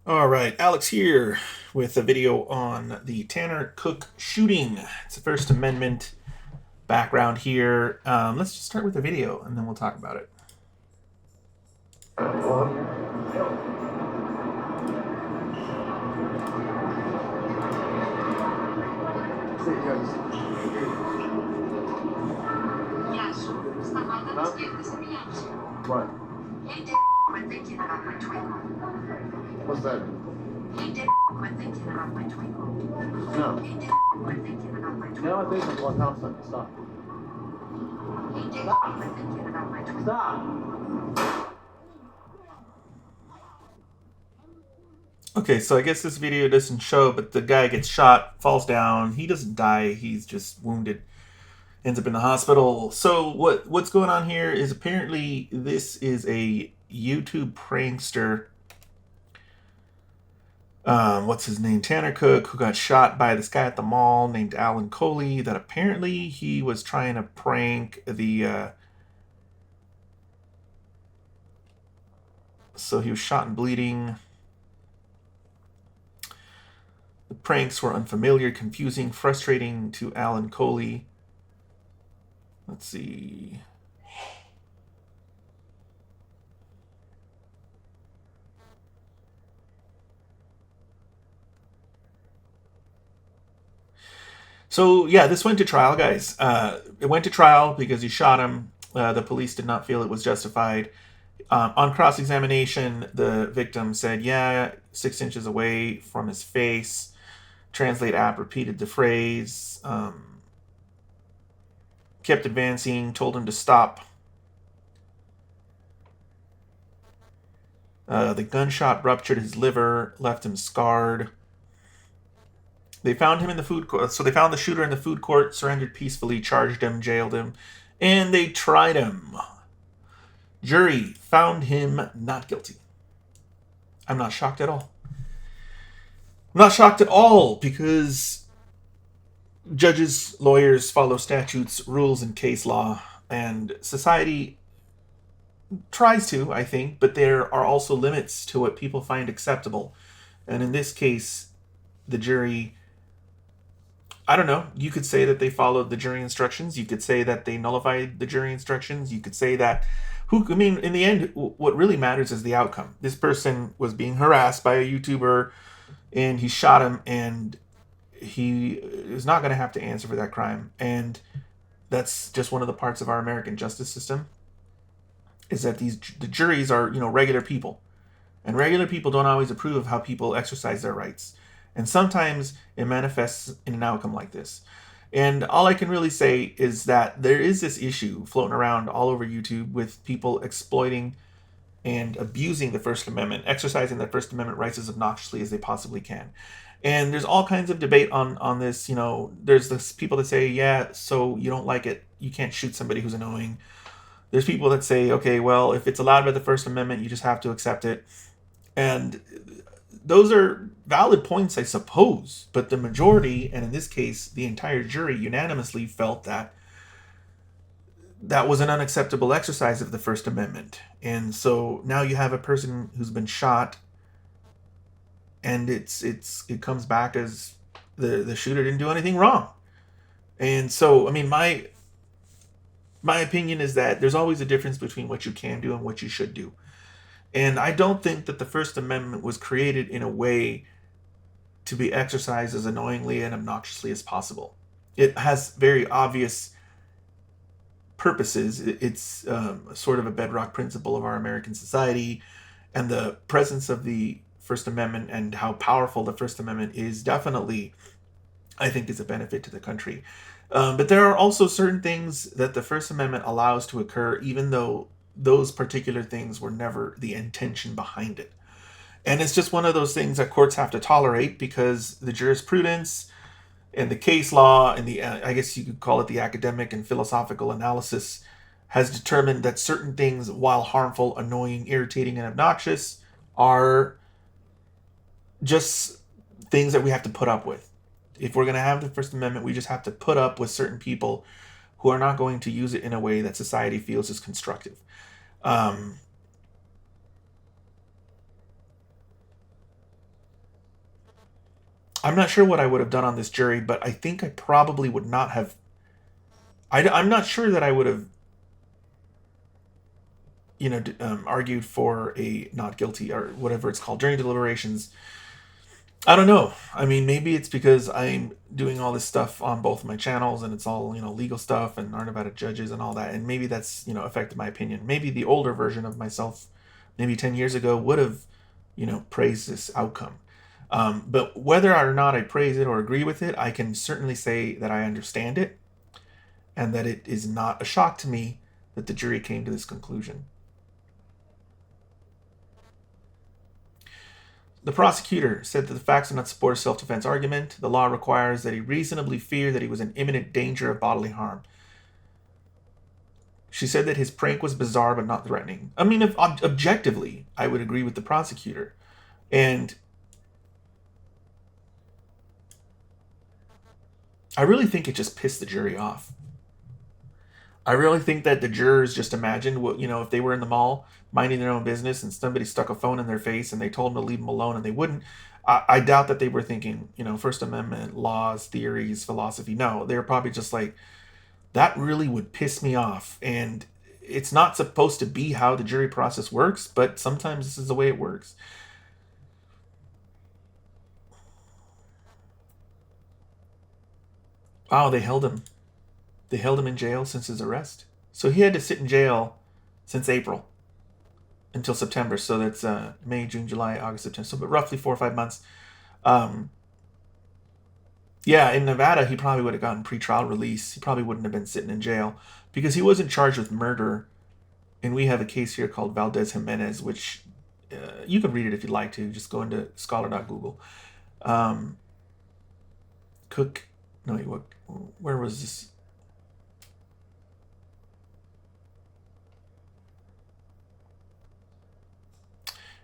All right, Alex here with a video on the Tanner Cook shooting. It's a First Amendment background here. Let's just start with the video and then we'll talk about it. What? He did quit thinking about my twinkle. What's that? He did quit thinking about my twinkle. No. He did quit thinking about my twinkle. Now I think it's 1,000. Stop. He did quit thinking about my twinkle. Stop. Okay, so I guess this video doesn't show, but the guy gets shot, falls down. He doesn't die. He's just wounded. Ends up in the hospital. So what's going on here is apparently this is a YouTube prankster. What's his name? Tanner Cook, who got shot by this guy at the mall named Alan Coley. That apparently he was trying to prank the. So he was shot and bleeding. The pranks were unfamiliar, confusing, frustrating to Alan Coley. Let's see. So yeah, this went to trial, guys. It went to trial because he shot him. The police did not feel it was justified. On cross-examination, the victim said, yeah, 6 inches away from his face. Translate app repeated the phrase. Kept advancing, told him to stop. The gunshot ruptured his liver, left him scarred. They found him in the food court. So they found the shooter in the food court, surrendered peacefully, charged him, jailed him, and they tried him. Jury found him not guilty. I'm not shocked at all. I'm not shocked at all because judges, lawyers follow statutes, rules, and case law, and society tries to, I think, but there are also limits to what people find acceptable. And in this case, the jury, I don't know, you could say that they followed the jury instructions. You could say that they nullified the jury instructions. You could say that, in the end, what really matters is the outcome. This person was being harassed by a YouTuber, and he shot him, and he is not going to have to answer for that crime. And that's just one of the parts of our American justice system, is that the juries are, regular people. And regular people don't always approve of how people exercise their rights. And sometimes it manifests in an outcome like this. And all I can really say is that there is this issue floating around all over YouTube with people exploiting and abusing the First Amendment, exercising the First Amendment rights as obnoxiously as they possibly can. And there's all kinds of debate on this. There's this people that say, yeah, so you don't like it, you can't shoot somebody who's annoying. There's people that say, okay, well, if it's allowed by the First Amendment, you just have to accept it. And those are valid points, I suppose. But the majority, and in this case, the entire jury, unanimously felt that that was an unacceptable exercise of the First Amendment. And so now you have a person who's been shot, and it comes back as the shooter didn't do anything wrong. And so, my opinion is that there's always a difference between what you can do and what you should do. And I don't think that the First Amendment was created in a way to be exercised as annoyingly and obnoxiously as possible. It has very obvious purposes. It's sort of a bedrock principle of our American society, and the presence of the First Amendment and how powerful the First Amendment is definitely, I think, is a benefit to the country. But there are also certain things that the First Amendment allows to occur, even though those particular things were never the intention behind it. And it's just one of those things that courts have to tolerate because the jurisprudence and the case law and the, I guess you could call it the academic and philosophical analysis, has determined that certain things, while harmful, annoying, irritating, and obnoxious, are just things that we have to put up with. If we're going to have the First Amendment, we just have to put up with certain people who are not going to use it in a way that society feels is constructive. I'm not sure what I would have done on this jury, but I think I probably would not have. I'm not sure that I would have, argued for a not guilty or whatever it's called during deliberations. I don't know. I mean, maybe it's because I'm doing all this stuff on both of my channels and it's all, legal stuff and aren't about judges and all that. And maybe that's, affected my opinion. Maybe the older version of myself, maybe 10 years ago, would have, praised this outcome. But whether or not I praise it or agree with it, I can certainly say that I understand it and that it is not a shock to me that the jury came to this conclusion. The prosecutor said that the facts do not support a self-defense argument. The law requires that he reasonably fear that he was in imminent danger of bodily harm. She said that his prank was bizarre but not threatening. I mean, objectively, I would agree with the prosecutor. And I really think it just pissed the jury off. I really think that the jurors just imagined what, if they were in the mall minding their own business and somebody stuck a phone in their face and they told them to leave them alone and they wouldn't. I doubt that they were thinking, First Amendment, laws, theories, philosophy. No, they were probably just like, that really would piss me off. And it's not supposed to be how the jury process works, but sometimes this is the way it works. Wow, they held him. They held him in jail since his arrest. So he had to sit in jail since April until September. So that's May, June, July, August, September. So but roughly 4 or 5 months. Yeah, in Nevada, he probably would have gotten pretrial release. He probably wouldn't have been sitting in jail because he wasn't charged with murder. And we have a case here called Valdez Jimenez, which you can read it if you'd like to. Just go into scholar.google. Where was this?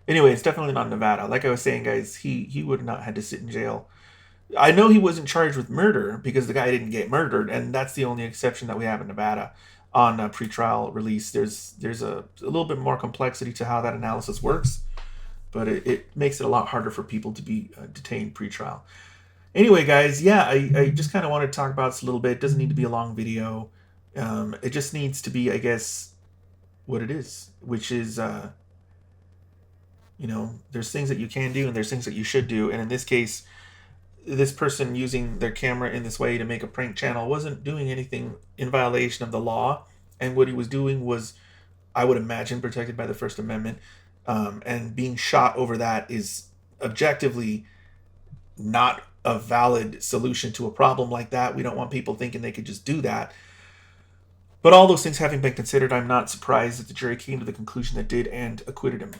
Anyway, it's definitely not Nevada. Like I was saying, guys, he would have not had to sit in jail. I know he wasn't charged with murder because the guy didn't get murdered, and that's the only exception that we have in Nevada on pretrial release. There's a little bit more complexity to how that analysis works, but it makes it a lot harder for people to be detained pretrial. Anyway, guys, yeah, I just kind of wanted to talk about this a little bit. It doesn't need to be a long video. It just needs to be, I guess, what it is, which is... there's things that you can do and there's things that you should do. And in this case, this person using their camera in this way to make a prank channel wasn't doing anything in violation of the law. And what he was doing was, I would imagine, protected by the First Amendment. And being shot over that is objectively not a valid solution to a problem like that. We don't want people thinking they could just do that. But all those things having been considered, I'm not surprised that the jury came to the conclusion that did and acquitted him.